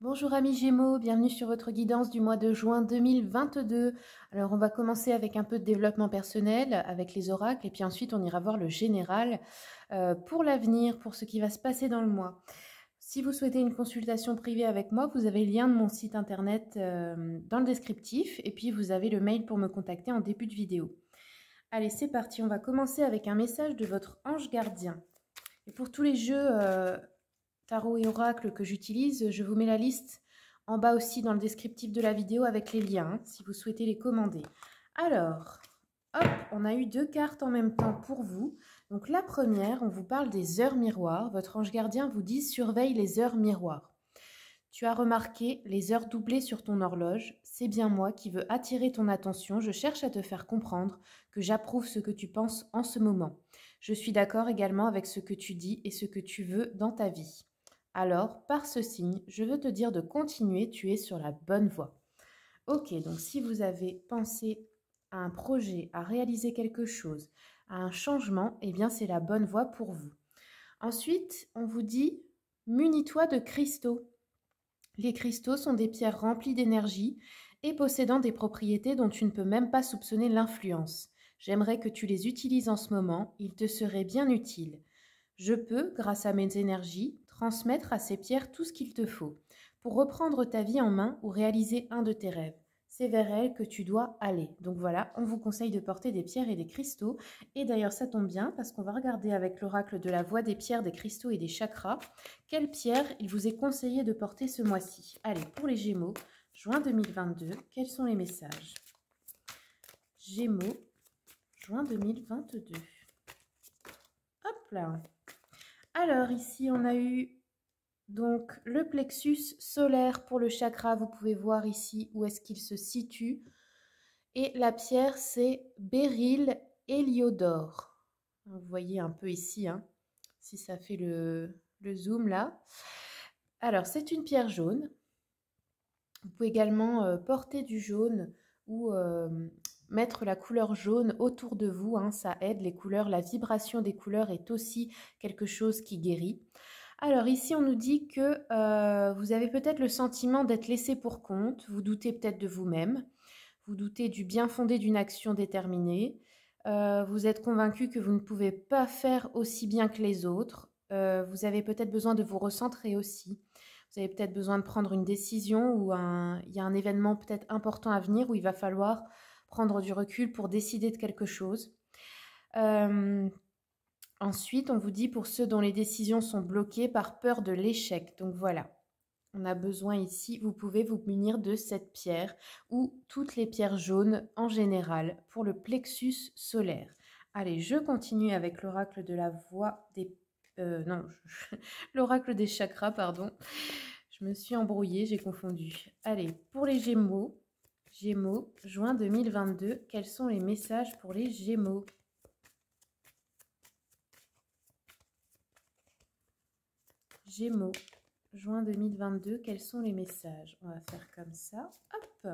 Bonjour amis Gémeaux, bienvenue sur votre guidance du mois de juin 2022. Alors on va commencer avec un peu de développement personnel, avec les oracles, et puis ensuite on ira voir le général pour l'avenir, pour ce qui va se passer dans le mois. Si vous souhaitez une consultation privée avec moi, vous avez le lien de mon site internet dans le descriptif, et puis vous avez le mail pour me contacter en début de vidéo. Allez, c'est parti, on va commencer avec un message de votre ange gardien. Et pour tous les jeux tarot et oracle que j'utilise, je vous mets la liste en bas aussi dans le descriptif de la vidéo avec les liens, si vous souhaitez les commander. Alors, hop, on a eu deux cartes en même temps pour vous. Donc la première, on vous parle des heures miroirs. Votre ange gardien vous dit « Surveille les heures miroirs ». Tu as remarqué les heures doublées sur ton horloge. C'est bien moi qui veux attirer ton attention. Je cherche à te faire comprendre que j'approuve ce que tu penses en ce moment. Je suis d'accord également avec ce que tu dis et ce que tu veux dans ta vie. Alors, par ce signe, je veux te dire de continuer, tu es sur la bonne voie. Ok, donc si vous avez pensé à un projet, à réaliser quelque chose, à un changement, eh bien c'est la bonne voie pour vous. Ensuite, on vous dit, munis-toi de cristaux. Les cristaux sont des pierres remplies d'énergie et possédant des propriétés dont tu ne peux même pas soupçonner l'influence. J'aimerais que tu les utilises en ce moment, ils te seraient bien utiles. Je peux, grâce à mes énergies, transmettre à ces pierres tout ce qu'il te faut pour reprendre ta vie en main ou réaliser un de tes rêves. C'est vers elles que tu dois aller. Donc voilà, on vous conseille de porter des pierres et des cristaux. Et d'ailleurs, ça tombe bien parce qu'on va regarder avec l'oracle de la voie des pierres, des cristaux et des chakras quelle pierre il vous est conseillé de porter ce mois-ci. Allez, pour les Gémeaux, juin 2022, quels sont les messages? Gémeaux, juin 2022. Hop là. Alors ici, on a eu donc le plexus solaire pour le chakra. Vous pouvez voir ici où est-ce qu'il se situe. Et la pierre, c'est béryl héliodore. Vous voyez un peu ici, hein, si ça fait le zoom là. Alors, c'est une pierre jaune. Vous pouvez également porter du jaune ou mettre la couleur jaune autour de vous, hein, ça aide les couleurs, la vibration des couleurs est aussi quelque chose qui guérit. Alors ici, on nous dit que vous avez peut-être le sentiment d'être laissé pour compte, vous doutez peut-être de vous-même, vous doutez du bien fondé d'une action déterminée, vous êtes convaincu que vous ne pouvez pas faire aussi bien que les autres, vous avez peut-être besoin de vous recentrer aussi. Vous avez peut-être besoin de prendre une décision ou il y a un événement peut-être important à venir où il va falloir prendre du recul pour décider de quelque chose. Ensuite, on vous dit pour ceux dont les décisions sont bloquées par peur de l'échec. Donc voilà, on a besoin ici, vous pouvez vous munir de cette pierre ou toutes les pierres jaunes en général pour le plexus solaire. Allez, je continue avec l'oracle de la voie des... l'oracle des chakras, pardon. Je me suis embrouillée, j'ai confondu. Allez, pour les Gémeaux, juin 2022, quels sont les messages pour les Gémeaux? Gémeaux, juin 2022, quels sont les messages? On va faire comme ça. Hop!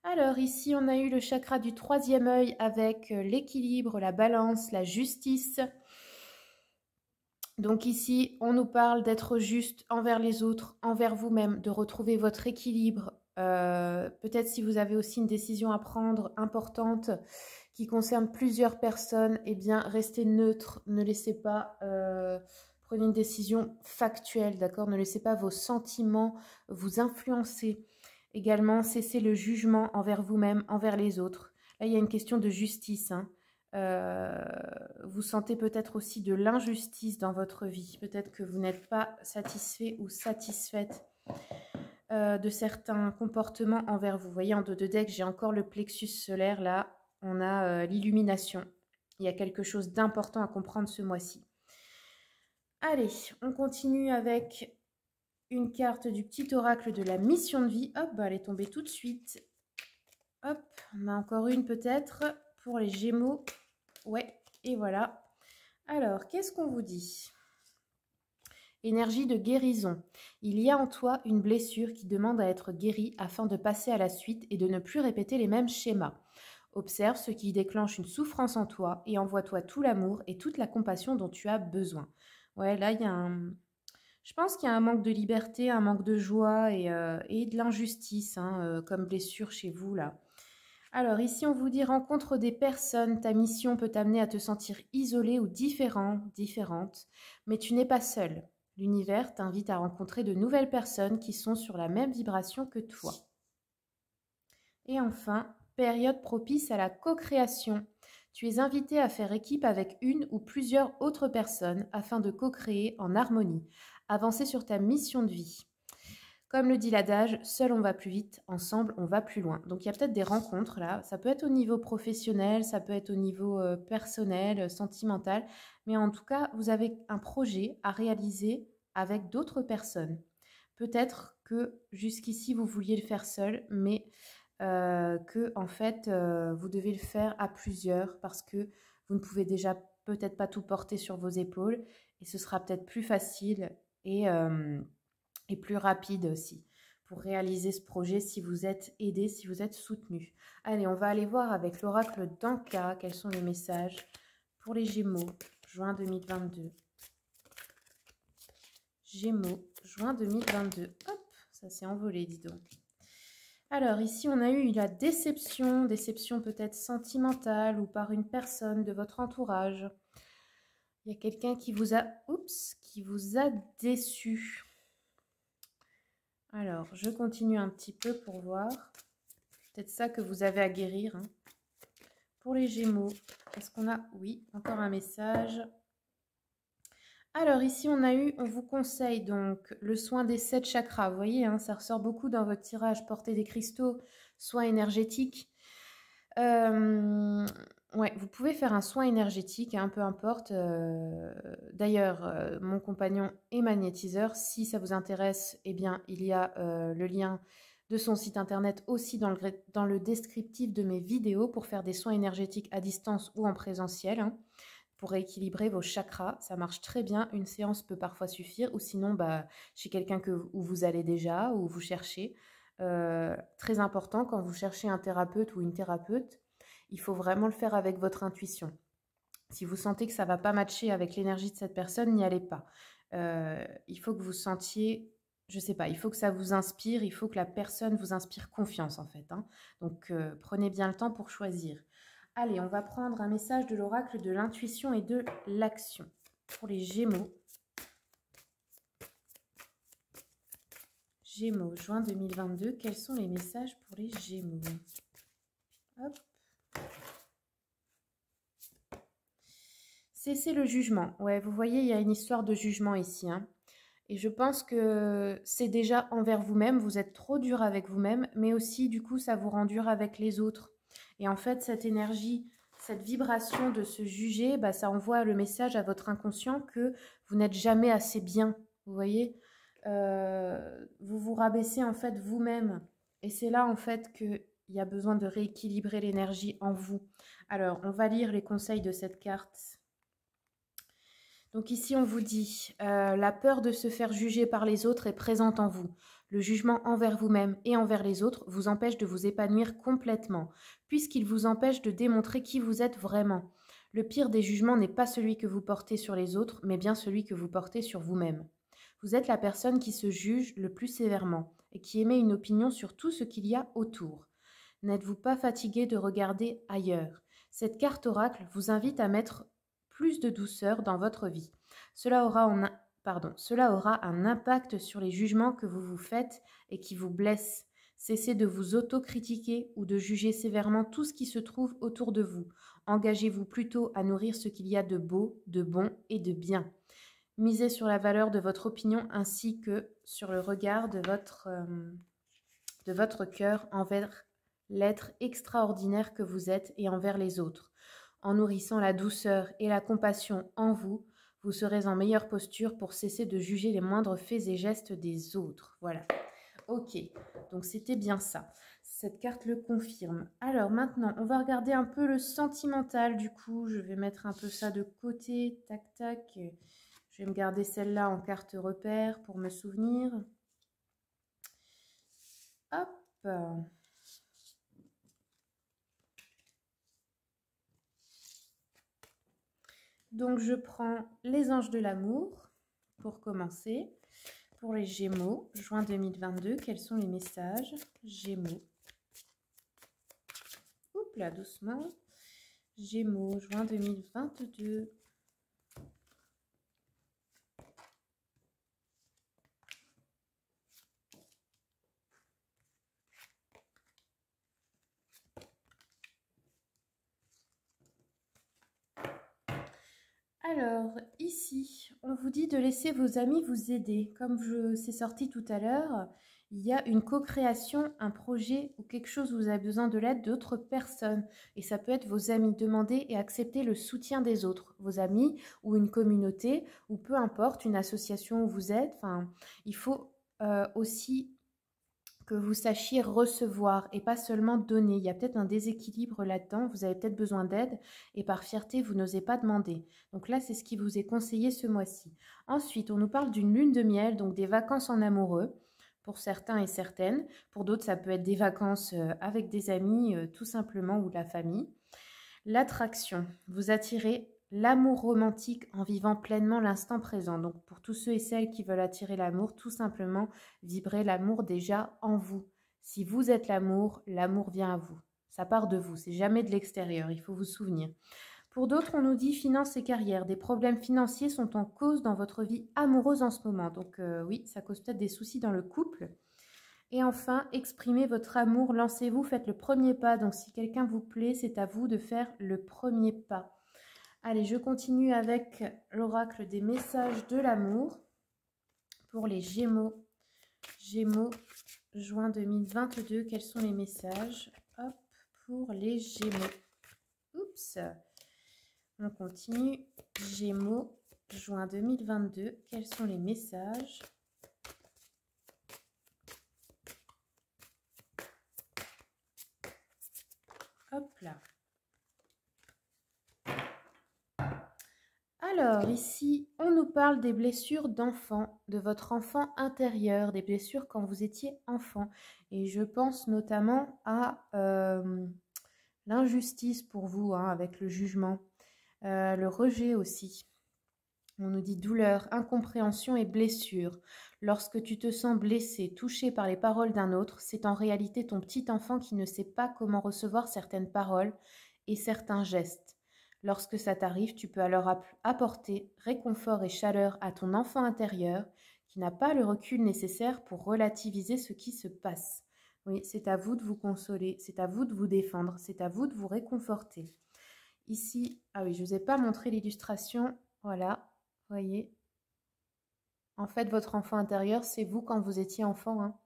Alors ici, on a eu le chakra du troisième œil avec l'équilibre, la balance, la justice. Donc ici, on nous parle d'être juste envers les autres, envers vous-même, de retrouver votre équilibre. Peut-être si vous avez aussi une décision à prendre importante qui concerne plusieurs personnes, eh bien, restez neutre, ne laissez pas... prenez une décision factuelle, d'accord? Ne laissez pas vos sentiments vous influencer. Également, cessez le jugement envers vous-même, envers les autres. Là, il y a une question de justice, hein. Vous sentez peut-être aussi de l'injustice dans votre vie. Peut-être que vous n'êtes pas satisfait ou satisfaite de certains comportements envers vous. Vous voyez, en dos de deck, j'ai encore le plexus solaire. Là, on a l'illumination. Il y a quelque chose d'important à comprendre ce mois-ci. Allez, on continue avec une carte du petit oracle de la mission de vie. Hop, bah, elle est tombée tout de suite. Hop, on a encore une peut-être pour les Gémeaux. Ouais, et voilà. Alors, qu'est-ce qu'on vous dit? Énergie de guérison. Il y a en toi une blessure qui demande à être guérie afin de passer à la suite et de ne plus répéter les mêmes schémas. Observe ce qui déclenche une souffrance en toi et envoie-toi tout l'amour et toute la compassion dont tu as besoin. Ouais, là, il y a Je pense qu'il y a un manque de liberté, un manque de joie et de l'injustice, hein, comme blessure chez vous là. Alors ici, on vous dit rencontre des personnes. Ta mission peut t'amener à te sentir isolé ou différent, différente, mais tu n'es pas seul. L'univers t'invite à rencontrer de nouvelles personnes qui sont sur la même vibration que toi. Et enfin, période propice à la co-création. Tu es invité à faire équipe avec une ou plusieurs autres personnes afin de co-créer en harmonie, avancer sur ta mission de vie. Comme le dit l'adage, seul on va plus vite, ensemble on va plus loin. Donc il y a peut-être des rencontres là, ça peut être au niveau professionnel, ça peut être au niveau personnel, sentimental, mais en tout cas, vous avez un projet à réaliser avec d'autres personnes. Peut-être que jusqu'ici vous vouliez le faire seul, mais que en fait vous devez le faire à plusieurs parce que vous ne pouvez déjà peut-être pas tout porter sur vos épaules et ce sera peut-être plus facile et plus rapide aussi pour réaliser ce projet si vous êtes aidé, si vous êtes soutenu. Allez, on va aller voir avec l'oracle d'Anka quels sont les messages pour les Gémeaux, juin 2022. Gémeaux, juin 2022. Hop, ça s'est envolé, dis donc. Alors ici, on a eu la déception, déception peut-être sentimentale ou par une personne de votre entourage. Il y a quelqu'un qui vous a, qui vous a déçu. Alors, je continue un petit peu pour voir. Peut-être ça que vous avez à guérir. Hein. Pour les Gémeaux, est-ce qu'on a... Oui, encore un message. Alors ici, on vous conseille donc le soin des 7 chakras. Vous voyez, hein, ça ressort beaucoup dans votre tirage. Portez des cristaux, soins énergétiques. Ouais, vous pouvez faire un soin énergétique, hein, peu importe. D'ailleurs, mon compagnon est magnétiseur. Si ça vous intéresse, eh bien, il y a le lien de son site internet aussi dans le descriptif de mes vidéos pour faire des soins énergétiques à distance ou en présentiel. Hein, pour rééquilibrer vos chakras, ça marche très bien. Une séance peut parfois suffire, ou sinon, chez quelqu'un où vous allez déjà, ou vous cherchez. Très important, quand vous cherchez un thérapeute ou une thérapeute, il faut vraiment le faire avec votre intuition. Si vous sentez que ça ne va pas matcher avec l'énergie de cette personne, n'y allez pas. Il faut que vous sentiez, je ne sais pas, il faut que ça vous inspire, il faut que la personne vous inspire confiance en fait. Hein. Donc prenez bien le temps pour choisir. Allez, on va prendre un message de l'oracle de l'intuition et de l'action. Pour les Gémeaux. Gémeaux, juin 2022. Quels sont les messages pour les Gémeaux? Hop. Cessez le jugement. Ouais, vous voyez, il y a une histoire de jugement ici. Hein. Et je pense que c'est déjà envers vous-même. Vous êtes trop dur avec vous-même, mais aussi, du coup, ça vous rend dur avec les autres. Et en fait, cette énergie, cette vibration de se juger, ça envoie le message à votre inconscient que vous n'êtes jamais assez bien. Vous voyez, vous vous rabaissez en fait vous-même. Et c'est là en fait qu'il y a besoin de rééquilibrer l'énergie en vous. Alors, on va lire les conseils de cette carte. Donc ici, on vous dit, la peur de se faire juger par les autres est présente en vous. Le jugement envers vous-même et envers les autres vous empêche de vous épanouir complètement, puisqu'il vous empêche de démontrer qui vous êtes vraiment. Le pire des jugements n'est pas celui que vous portez sur les autres, mais bien celui que vous portez sur vous-même. Vous êtes la personne qui se juge le plus sévèrement et qui émet une opinion sur tout ce qu'il y a autour. N'êtes-vous pas fatigué de regarder ailleurs? Cette carte oracle vous invite à mettre plus de douceur dans votre vie. Cela aura un impact sur les jugements que vous vous faites et qui vous blessent. Cessez de vous auto-critiquer ou de juger sévèrement tout ce qui se trouve autour de vous. Engagez-vous plutôt à nourrir ce qu'il y a de beau, de bon et de bien. Misez sur la valeur de votre opinion ainsi que sur le regard de votre cœur envers l'être extraordinaire que vous êtes et envers les autres. En nourrissant la douceur et la compassion en vous, vous serez en meilleure posture pour cesser de juger les moindres faits et gestes des autres. Voilà. Ok, donc c'était bien ça. Cette carte le confirme. Alors maintenant, on va regarder un peu le sentimental. Du coup, je vais mettre un peu ça de côté. Tac, tac. Je vais me garder celle-là en carte repère pour me souvenir. Hop. Donc, je prends les anges de l'amour pour commencer. Pour les Gémeaux, juin 2022, quels sont les messages? Gémeaux. Oups là, doucement. Gémeaux, juin 2022. Alors, ici, on vous dit de laisser vos amis vous aider. Comme c'est sorti tout à l'heure, il y a une co-création, un projet ou quelque chose où vous avez besoin de l'aide d'autres personnes. Et ça peut être vos amis. Demandez et acceptez le soutien des autres. Vos amis ou une communauté ou peu importe, une association où vous êtes. Enfin, il faut aussi que vous sachiez recevoir et pas seulement donner. Il y a peut-être un déséquilibre là-dedans, vous avez peut-être besoin d'aide et par fierté, vous n'osez pas demander. Donc là, c'est ce qui vous est conseillé ce mois-ci. Ensuite, on nous parle d'une lune de miel, donc des vacances en amoureux, pour certains et certaines. Pour d'autres, ça peut être des vacances avec des amis, tout simplement, ou de la famille. L'attraction, vous attirez l'amour romantique en vivant pleinement l'instant présent. Donc pour tous ceux et celles qui veulent attirer l'amour, tout simplement, vibrez l'amour déjà en vous. Si vous êtes l'amour, l'amour vient à vous. Ça part de vous, c'est jamais de l'extérieur, il faut vous souvenir. Pour d'autres, on nous dit finances et carrière. Des problèmes financiers sont en cause dans votre vie amoureuse en ce moment. Donc oui, ça cause peut-être des soucis dans le couple. Et enfin, exprimez votre amour, lancez-vous, faites le premier pas. Donc si quelqu'un vous plaît, c'est à vous de faire le premier pas. Allez, je continue avec l'oracle des messages de l'amour pour les Gémeaux. Gémeaux, juin 2022, quels sont les messages? Hop, pour les Gémeaux. Oups, on continue. Gémeaux, juin 2022, quels sont les messages? Hop là. Alors, ici, on nous parle des blessures d'enfant, de votre enfant intérieur, des blessures quand vous étiez enfant. Et je pense notamment à l'injustice pour vous, hein, avec le jugement, le rejet aussi. On nous dit douleur, incompréhension et blessure. Lorsque tu te sens blessé, touché par les paroles d'un autre, c'est en réalité ton petit enfant qui ne sait pas comment recevoir certaines paroles et certains gestes. Lorsque ça t'arrive, tu peux alors apporter réconfort et chaleur à ton enfant intérieur qui n'a pas le recul nécessaire pour relativiser ce qui se passe. Oui, c'est à vous de vous consoler, c'est à vous de vous défendre, c'est à vous de vous réconforter. Ici, ah oui, je ne vous ai pas montré l'illustration, voilà, voyez. En fait, votre enfant intérieur, c'est vous quand vous étiez enfant, hein.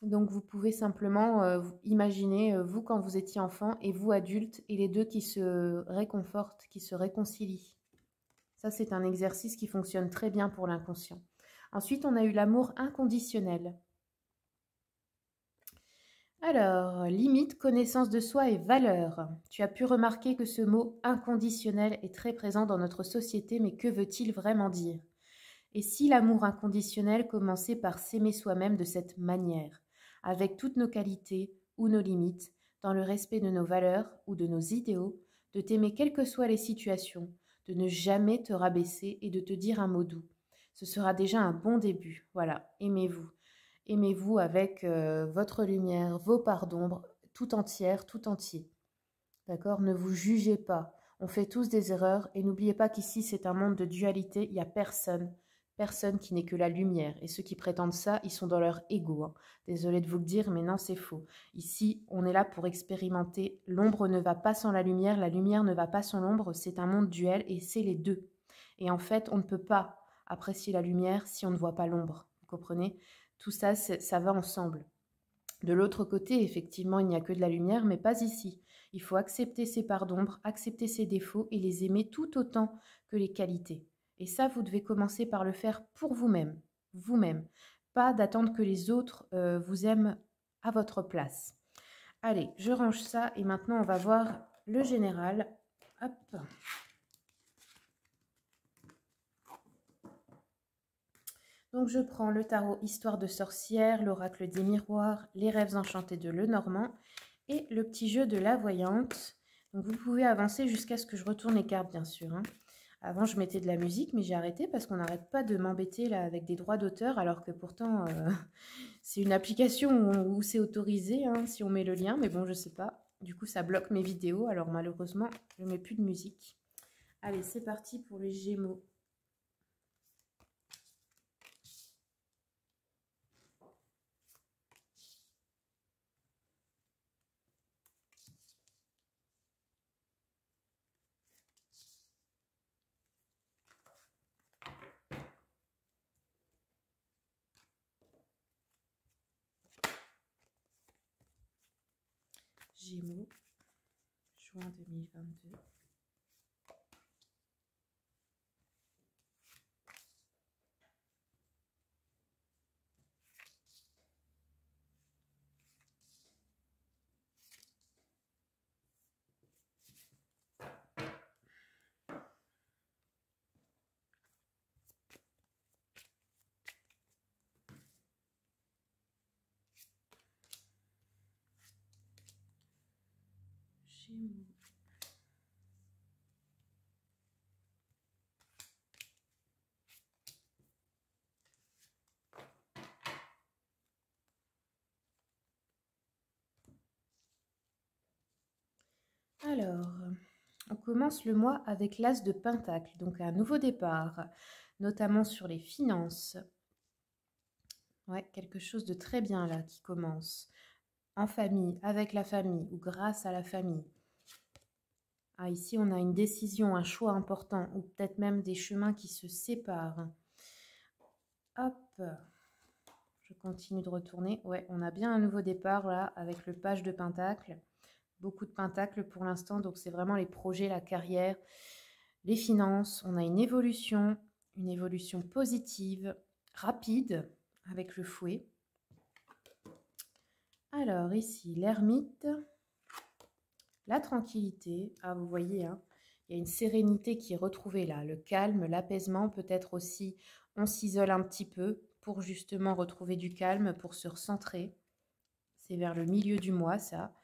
Donc, vous pouvez simplement imaginer vous quand vous étiez enfant et vous adulte et les deux qui se réconfortent, qui se réconcilient. Ça, c'est un exercice qui fonctionne très bien pour l'inconscient. Ensuite, on a eu l'amour inconditionnel. Alors, limite, connaissance de soi et valeur. Tu as pu remarquer que ce mot inconditionnel est très présent dans notre société, mais que veut-il vraiment dire? Et si l'amour inconditionnel commençait par s'aimer soi-même de cette manière, avec toutes nos qualités ou nos limites, dans le respect de nos valeurs ou de nos idéaux, de t'aimer quelles que soient les situations, de ne jamais te rabaisser et de te dire un mot doux. Ce sera déjà un bon début. Voilà, aimez-vous. Aimez-vous avec votre lumière, vos parts d'ombre, tout entière, tout entier. D'accord? Ne vous jugez pas. On fait tous des erreurs et n'oubliez pas qu'ici c'est un monde de dualité. Il n'y a personne qui n'est que la lumière. Et ceux qui prétendent ça, ils sont dans leur ego, hein. Désolée de vous le dire, mais non, c'est faux. Ici, on est là pour expérimenter. L'ombre ne va pas sans la lumière ne va pas sans l'ombre. C'est un monde duel et c'est les deux. Et en fait, on ne peut pas apprécier la lumière si on ne voit pas l'ombre. Vous comprenez? Tout ça, ça va ensemble. De l'autre côté, effectivement, il n'y a que de la lumière, mais pas ici. Il faut accepter ses parts d'ombre, accepter ses défauts et les aimer tout autant que les qualités. Et ça, vous devez commencer par le faire pour vous-même. Vous-même. Pas d'attendre que les autres vous aiment à votre place. Allez, je range ça et maintenant, on va voir le général. Hop. Donc, je prends le tarot Histoire de sorcière, l'oracle des miroirs, les rêves enchantés de Lenormand et le petit jeu de la voyante. Donc, vous pouvez avancer jusqu'à ce que je retourne les cartes, bien sûr, hein. Avant, je mettais de la musique, mais j'ai arrêté parce qu'on n'arrête pas de m'embêter là avec des droits d'auteur, alors que pourtant, c'est une application où c'est autorisé, hein, si on met le lien, mais bon, je sais pas. Du coup, ça bloque mes vidéos, alors malheureusement, je mets plus de musique. Allez, c'est parti pour les Gémeaux. Gémeaux, juin 2022. Gémeaux. Alors, on commence le mois avec l'As de Pentacle, donc un nouveau départ, notamment sur les finances. Ouais, quelque chose de très bien là qui commence. En famille, avec la famille ou grâce à la famille. Ah, ici, on a une décision, un choix important ou peut-être même des chemins qui se séparent. Hop, je continue de retourner. Ouais, on a bien un nouveau départ là avec le page de Pentacle. Beaucoup de Pentacles pour l'instant, donc c'est vraiment les projets, la carrière, les finances. On a une évolution positive, rapide avec le fouet. Alors ici, l'ermite, la tranquillité. Ah, vous voyez, hein, il y a une sérénité qui est retrouvée là, le calme, l'apaisement, peut-être aussi on s'isole un petit peu pour justement retrouver du calme, pour se recentrer. C'est vers le milieu du mois, ça.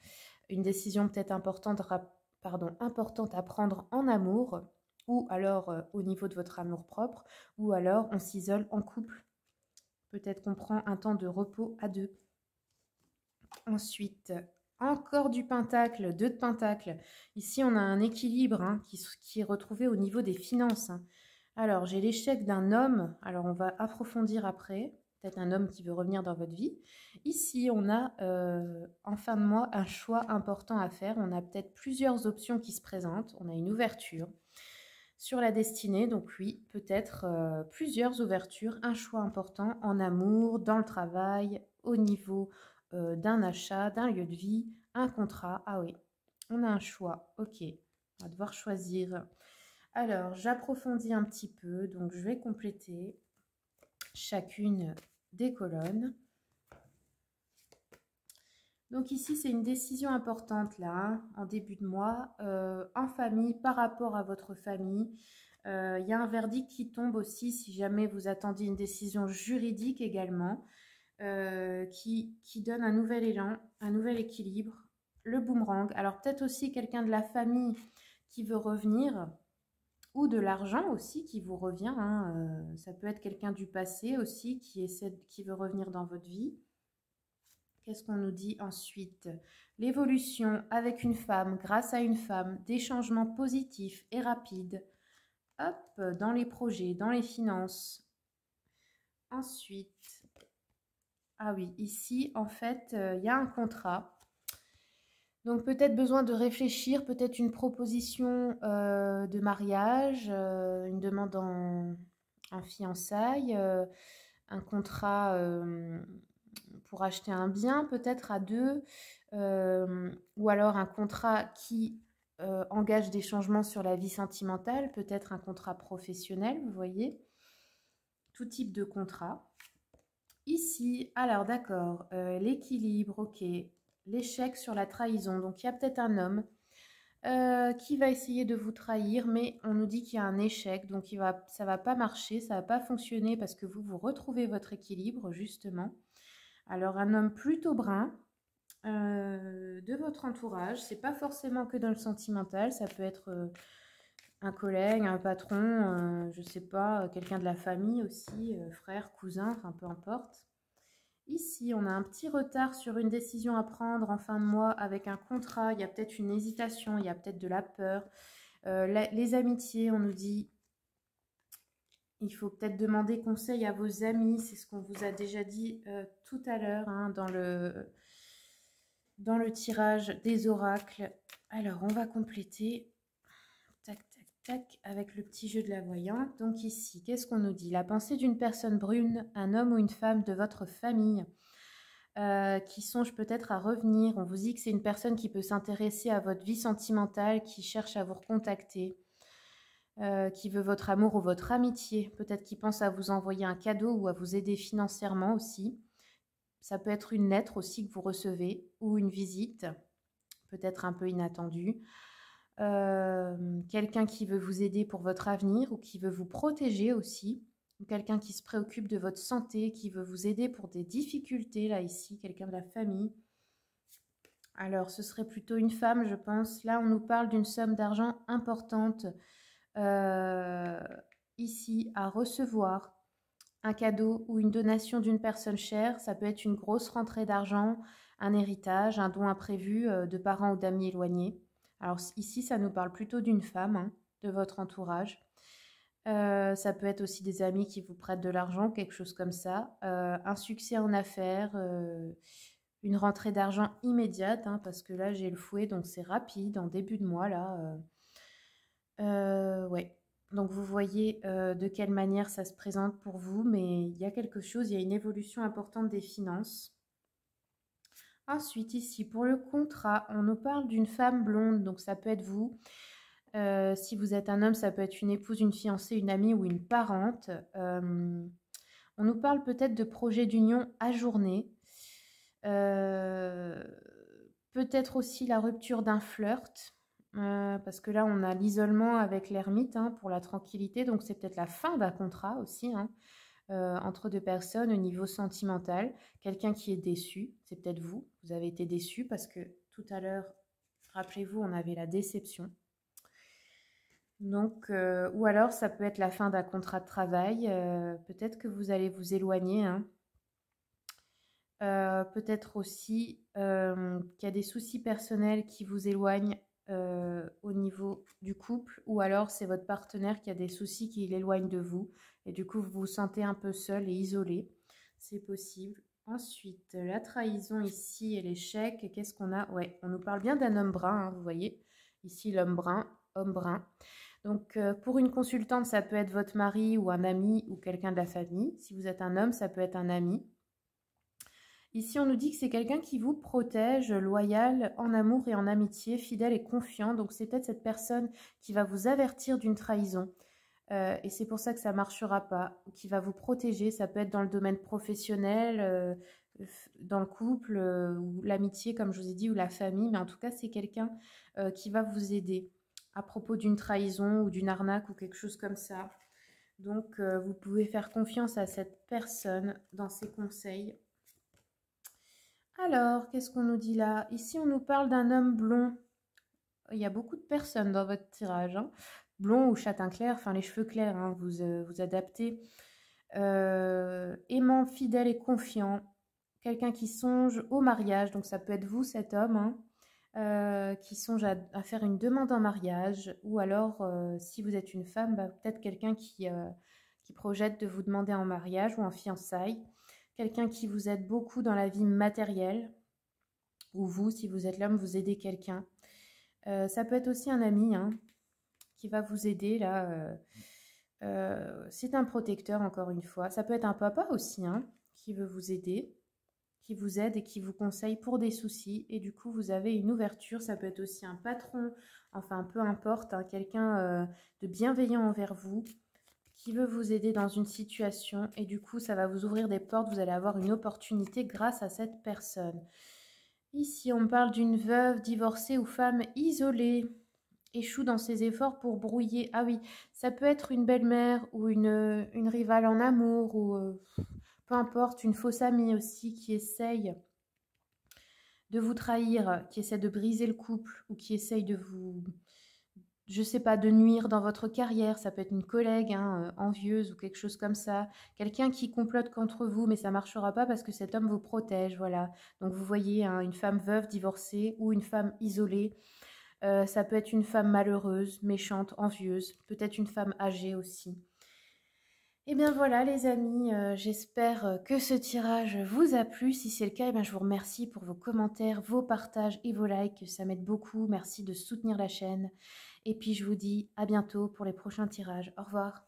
Une décision peut-être importante à prendre en amour, ou alors au niveau de votre amour-propre, ou alors on s'isole en couple. Peut-être qu'on prend un temps de repos à deux. Ensuite, encore du pentacle, 2 de pentacle. Ici, on a un équilibre, hein, qui est retrouvé au niveau des finances, hein. Alors, j'ai l'échec d'un homme. Alors, on va approfondir après. Peut-être un homme qui veut revenir dans votre vie. Ici, on a en fin de mois un choix important à faire. On a peut-être plusieurs options qui se présentent. On a une ouverture sur la destinée. Donc oui, peut-être plusieurs ouvertures, un choix important en amour, dans le travail, au niveau d'un achat, d'un lieu de vie, un contrat. Ah oui, on a un choix. Ok, on va devoir choisir. Alors, j'approfondis un petit peu. Donc, je vais compléter chacune des colonnes. Donc ici, c'est une décision importante là, hein, en début de mois, en famille, par rapport à votre famille. Il y a un verdict qui tombe aussi si jamais vous attendiez une décision juridique également, qui donne un nouvel élan, un nouvel équilibre. Le boomerang. Alors peut-être aussi quelqu'un de la famille qui veut revenir, ou de l'argent aussi qui vous revient, hein. Ça peut être quelqu'un du passé aussi qui veut revenir dans votre vie. Qu'est-ce qu'on nous dit ensuite? L'évolution avec une femme, grâce à une femme, des changements positifs et rapides. Hop, dans les projets, dans les finances. Ensuite, ah oui, ici, en fait, il y a un contrat. Donc peut-être besoin de réfléchir, peut-être une proposition de mariage, une demande en fiançailles, un contrat pour acheter un bien peut-être à deux, ou alors un contrat qui engage des changements sur la vie sentimentale, peut-être un contrat professionnel, vous voyez, tout type de contrat. Ici, alors d'accord, l'équilibre, ok, l'échec sur la trahison, donc il y a peut-être un homme qui va essayer de vous trahir, mais on nous dit qu'il y a un échec, donc ça va pas marcher, ça va pas fonctionner parce que vous retrouvez votre équilibre justement. Alors un homme plutôt brun de votre entourage, c'est pas forcément que dans le sentimental, ça peut être un collègue, un patron, je ne sais pas, quelqu'un de la famille aussi, frère, cousin, enfin peu importe. Ici, on a un petit retard sur une décision à prendre en fin de mois avec un contrat. Il y a peut-être une hésitation, il y a peut-être de la peur. Les amitiés, on nous dit, il faut peut-être demander conseil à vos amis. C'est ce qu'on vous a déjà dit tout à l'heure hein, dans le tirage des oracles. Alors, on va compléter. Tac, tac, tac, avec le petit jeu de la voyante. Donc ici, qu'est-ce qu'on nous dit? La pensée d'une personne brune, un homme ou une femme de votre famille qui songe peut-être à revenir. On vous dit que c'est une personne qui peut s'intéresser à votre vie sentimentale, qui cherche à vous recontacter, qui veut votre amour ou votre amitié. Peut-être qui pense à vous envoyer un cadeau ou à vous aider financièrement aussi. Ça peut être une lettre aussi que vous recevez ou une visite, peut-être un peu inattendue. Quelqu'un qui veut vous aider pour votre avenir ou qui veut vous protéger aussi. Quelqu'un qui se préoccupe de votre santé, qui veut vous aider pour des difficultés, là, ici, quelqu'un de la famille. Alors, ce serait plutôt une femme, je pense. Là, on nous parle d'une somme d'argent importante, ici, à recevoir. Un cadeau ou une donation d'une personne chère, ça peut être une grosse rentrée d'argent, un héritage, un don imprévu de parents ou d'amis éloignés. Alors ici, ça nous parle plutôt d'une femme, hein, de votre entourage. Ça peut être aussi des amis qui vous prêtent de l'argent, quelque chose comme ça. Un succès en affaires, une rentrée d'argent immédiate, hein, parce que là j'ai le fouet, donc c'est rapide, en début de mois là. Ouais. Donc vous voyez de quelle manière ça se présente pour vous, mais il y a quelque chose, il y a une évolution importante des finances. Ensuite, ici, pour le contrat, on nous parle d'une femme blonde, donc ça peut être vous. Si vous êtes un homme, ça peut être une épouse, une fiancée, une amie ou une parente. On nous parle peut-être de projets d'union ajournés. Peut-être aussi la rupture d'un flirt. Parce que là, on a l'isolement avec l'ermite hein, pour la tranquillité. Donc, c'est peut-être la fin d'un contrat aussi hein, entre deux personnes au niveau sentimental. Quelqu'un qui est déçu, c'est peut-être vous. Vous avez été déçu parce que tout à l'heure, rappelez-vous, on avait la déception. Donc, ou alors ça peut être la fin d'un contrat de travail. Peut-être que vous allez vous éloigner. Hein. Peut-être aussi qu'il y a des soucis personnels qui vous éloignent au niveau du couple. Ou alors c'est votre partenaire qui a des soucis qui l'éloignent de vous. Et du coup, vous vous sentez un peu seul et isolé. C'est possible. Ensuite, la trahison ici et l'échec. Qu'est-ce qu'on a? Ouais, on nous parle bien d'un homme brun, hein, vous voyez. Ici, l'homme brun, homme brun. Donc, pour une consultante, ça peut être votre mari ou un ami ou quelqu'un de la famille. Si vous êtes un homme, ça peut être un ami. Ici, on nous dit que c'est quelqu'un qui vous protège, loyal, en amour et en amitié, fidèle et confiant. Donc, c'est peut-être cette personne qui va vous avertir d'une trahison. Et c'est pour ça que ça ne marchera pas, qui va vous protéger. Ça peut être dans le domaine professionnel, dans le couple, ou l'amitié, comme je vous ai dit, ou la famille. Mais en tout cas, c'est quelqu'un qui va vous aider à propos d'une trahison ou d'une arnaque ou quelque chose comme ça. Donc, vous pouvez faire confiance à cette personne dans ses conseils. Alors, qu'est-ce qu'on nous dit là? Ici, on nous parle d'un homme blond. Il y a beaucoup de personnes dans votre tirage. Hein. Blond ou châtain clair, enfin les cheveux clairs, hein, vous adaptez. Aimant, fidèle et confiant. Quelqu'un qui songe au mariage, donc ça peut être vous cet homme, hein, qui songe à faire une demande en mariage. Ou alors, si vous êtes une femme, bah, peut-être quelqu'un qui projette de vous demander en mariage ou en fiançailles. Quelqu'un qui vous aide beaucoup dans la vie matérielle. Ou vous, si vous êtes l'homme, vous aidez quelqu'un. Ça peut être aussi un ami hein, qui va vous aider là. C'est un protecteur encore une fois. Ça peut être un papa aussi hein, qui veut vous aider, qui vous aide et qui vous conseille pour des soucis. Et du coup, vous avez une ouverture. Ça peut être aussi un patron, enfin peu importe, hein, quelqu'un de bienveillant envers vous qui veut vous aider dans une situation. Et du coup, ça va vous ouvrir des portes. Vous allez avoir une opportunité grâce à cette personne. Ici, on parle d'une veuve, divorcée ou femme isolée, échoue dans ses efforts pour brouiller. Ah oui, ça peut être une belle-mère ou une rivale en amour ou peu importe, une fausse amie aussi qui essaye de vous trahir, qui essaie de briser le couple ou qui essaye de je sais pas, de nuire dans votre carrière. Ça peut être une collègue, hein, envieuse ou quelque chose comme ça. Quelqu'un qui complote contre vous, mais ça marchera pas parce que cet homme vous protège, voilà. Donc vous voyez, hein, une femme veuve, divorcée ou une femme isolée. Ça peut être une femme malheureuse, méchante, envieuse, peut-être une femme âgée aussi. Eh bien voilà les amis, j'espère que ce tirage vous a plu. Si c'est le cas, eh bien, je vous remercie pour vos commentaires, vos partages et vos likes, ça m'aide beaucoup. Merci de soutenir la chaîne. Et puis je vous dis à bientôt pour les prochains tirages. Au revoir.